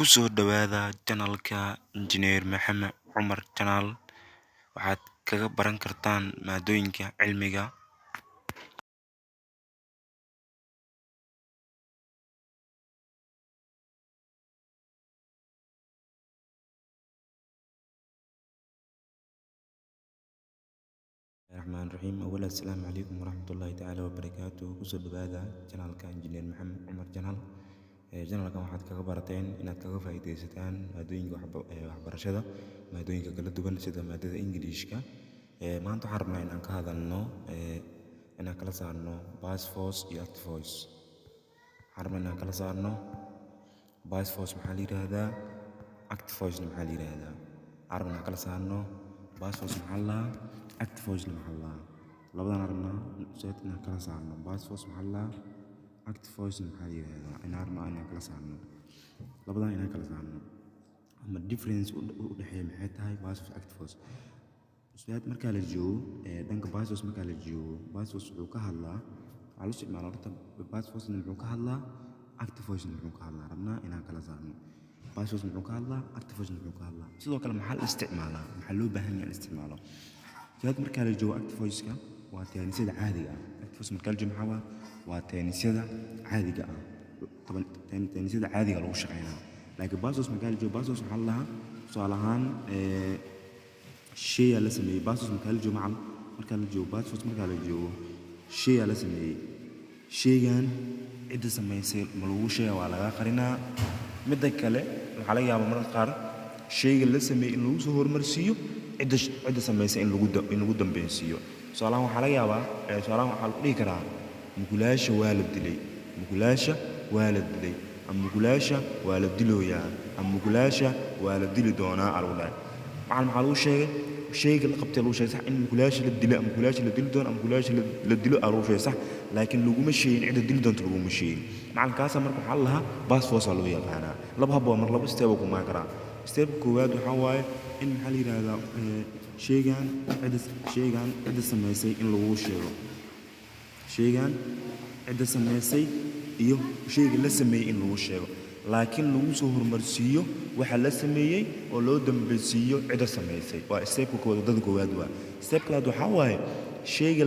Ku soo dhawaada channel-ka Engineer Maxamed Cumar Channel. Waxaad kaga baran kartaan maadooyinka cilmiga. الرحمن الرحيم. أولا السلام عليكم ورحمة الله تعالى وبركاته. ku soo dhawaada channel-ka Engineer Maxamed Cumar Channel. channel-kan waxaad kaga barateen inaad kaga faa'iidaysataan maadooyinka waxbarashada, maadooyinka kala duwan sida maadada English-ka. maanta waxaan rabnaa inaan ka hadalno inaan kala saarno passive voice iyo active voice. waxaan rabnaa inaan kala saarno passive voice maxaa la yiraahdaa, active voice maxaa la yiraahdaa. waxaan rabnaa inaan kala saarno passive voice maxaa la active voice maxaa la labadan rabnaa inaan kala saarno passive voice maxaa la active voice maxaa la yiraahdaa. inaan rabnaa inaan kala saarno labadan inaan kala saarno ama difference u dhaxeeya maxay tahay passive active voice. ustaad marka la joogo dhanka passive voice marka la joogo passive voice wuxuu ka hadlaa waxa la isticmaalaa horta passive voice wuxuu ka hadlaa active voice wuxuu ka hadlaa. rabnaa inaan kala saarno passive voice wuxuu ka hadlaa active voice wuxuu ka hadlaa. sidoo kale maxaa la isticmaalaa, maxaa loo baahan yahay in la isticmaalo. ustaad marka la joogo active voice-ka waa teenisyada caadiga ah. active voice marka la joogo maxaa waa teenisyada caadiga ah, teenisyada caadiga lagu shaqeynaa. laakiin passive voice marka la joogo passive voice waxaa la tusaale ahaan shay la sameeyay passive voice marka la joogo marka la joogo passive voice marka la joogo shay la sameeyay shaygan cidda sameysay ma lagu sheegaa waa laga qarinaa. midda kale waxaa laga yaabaa mararka qaar shayga la sameeyay in lagu soo hormarsiiyo cidda sameysay in lagu dambeynsiiyo. tusaalahan waxaa laga yaabaa tusaalahan waxaa lagu dhihi karaa mugulaasha waa la dilay, mugulaasha waa la dilay, ama mugulaasha waa la dilooyaa, ama mugulaasha waa la dili doonaa lagu dhahay. maxaa lagu sheegay shayga la qabtay lagu sheegay sax in mugulaasha la dilo ama mugulaasha la dili doono ama mugulaasha la dilo lagu sheegay sax, laakiin laguma sheegin cidda dili doonto laguma sheegin. macalinkaas marka waxaa la lahaa passive voice loo yaqaanaa. laba hab waa mar laba step ku maan karaa. step koowaad waxaa waaye in maxaa la yiraahdaa shaygan cidda sameysay in lagu sheego, shaygan cidda sameysay iyo shayga la sameeyay in lagu sheego, laakiin lagu soo hormarsiiyo waxa la sameeyay oo loo dambeeysiiyo cidda sameysay. waa step koowaad waa. step labaad waxaa waaye shayga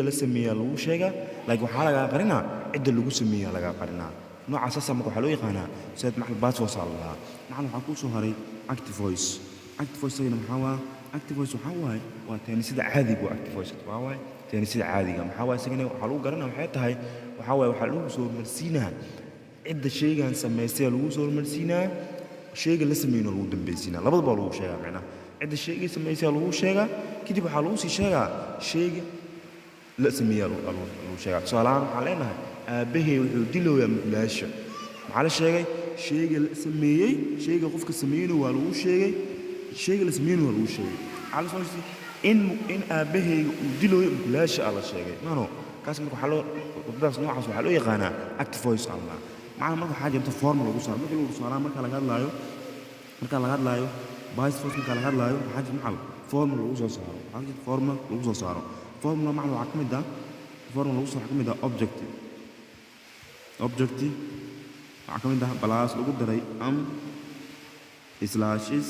la sameeyay lagu sheegaa, laakiin waxaa laga qarinaa cidda lagu sameeyay laga qarinaa. noocaas marka waxaa loo yaqaanaa sida maxal passive voice la maxal waxaa ku soo haray active voice. active voice maxaa waa active voice waxaa waaye waa teenisyada caadiga waa active voice waxaa waaye teenisyada caadiga maxaa waaye isagana waxaa lagu garanaa waxay tahay waxaa waaye waxaa lagu soo hormarsiinaa cidda shaygan sameysay lagu soo hormarsiinaa, shayga la sameeyay lagu dambeeysiinaa. labadaba lagu sheegaa macna cidda shayga sameysay lagu sheegaa, kadib waxaa lagu sii sheegaa shayga la sameeyay lagu sheegaa. tusaalahan waxaa leenahay aabbahay wuxuu dilooyaa mugulaasha. maxaa la sheegay shayga la sameeyay, shayga qofka sameeyayna waa lagu sheegay, shayga la sameeyayna waa lagu sheegay. maxaa la soo in aabbahay uu dilooyo mugulaasha la sheegay. maano kaas marka waxaa loo wadadaas noocaas waxaa loo yaqaanaa active voice allah. macna marka waxaa jirta form lagu saaro marka lagu saaro marka laga hadlaayo passive voice marka laga hadlaayo waxaa jirta maxal form lagu soo saaro. waxaa jirta form lagu soo saaro. formula macna waxaa kamid ah form lagu soo kamid ah objective waxaa kamid ah plus lagu daray slashes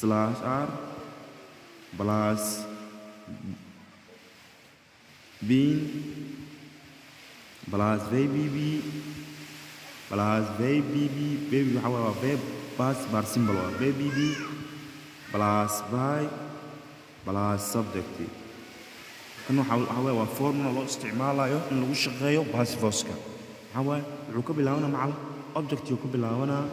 slash r plus bin plus vbb plus vbb baby waxaa waa verb past bar symbol waa vbb plus by plus subject. kan waxaa waa formula loo isticmaalayo in lagu shaqeeyo passive voice-ka. waxaa waaye wuxuu ka bilaabanaa macal object ku bilaabanaa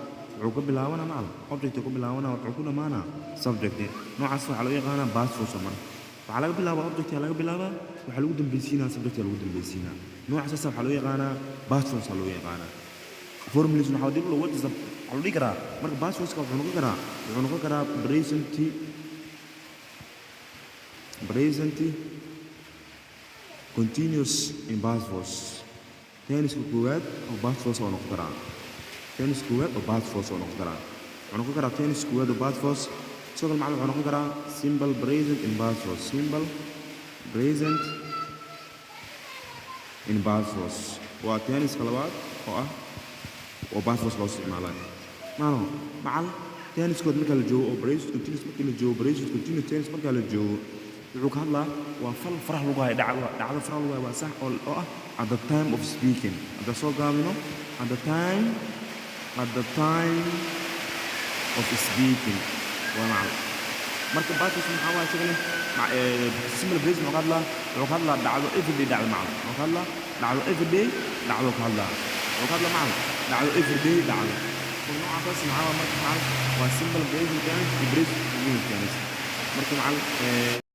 macal object ku bilaabanaa wuxuu ku dhamaanaa subject. noocaas waxaa loo yaqaanaa passive voice. marka waxaa laga bilaabaa object laga bilaabaa waxaa lagu dambeeysiinaa subject lagu dambeeysiinaa. noocaas waxaa loo yaqaanaa passive voice loo yaqaanaa. formulation waxaa dib loo wada waxaa loo dhigi karaa marka passive voice-ka wuxuu noqon karaa present continuous in passive voice. tenniska koowaad oo passive voice oo noqon karaa tennis koowaad oo passive voice oo noqon karaa wuxuu noqon karaa tennis koowaad oo passive voice. sidoo kale macna wuxuu noqon karaa simple present in passive voice, simple present in passive voice. waa tenniska labaad oo passive voice loo isticmaalaa. maano macal tenniskood marka la joogo oo brace continuous marka la joogo brace continuous tennis marka la joogo wuxuu ka hadlaa waa fal farax lagu hayo dhacdo farax lagu hayo waa sax oo ah at the time of speaking hadda soo gaabino at the time of speaking waa macal marka baatis maxaa waa shaqale similar brace wuxuu ka hadlaa dhacdo everyday dhacdo macal wuxuu ka hadlaa dhacdo everyday dhacdo ka hadlaa wuxuu ka hadlaa macal dhacdo everyday dhacdo نوع بس معاه مركز معاه وسيمبل بريز كانت بريز كانت مركز معاه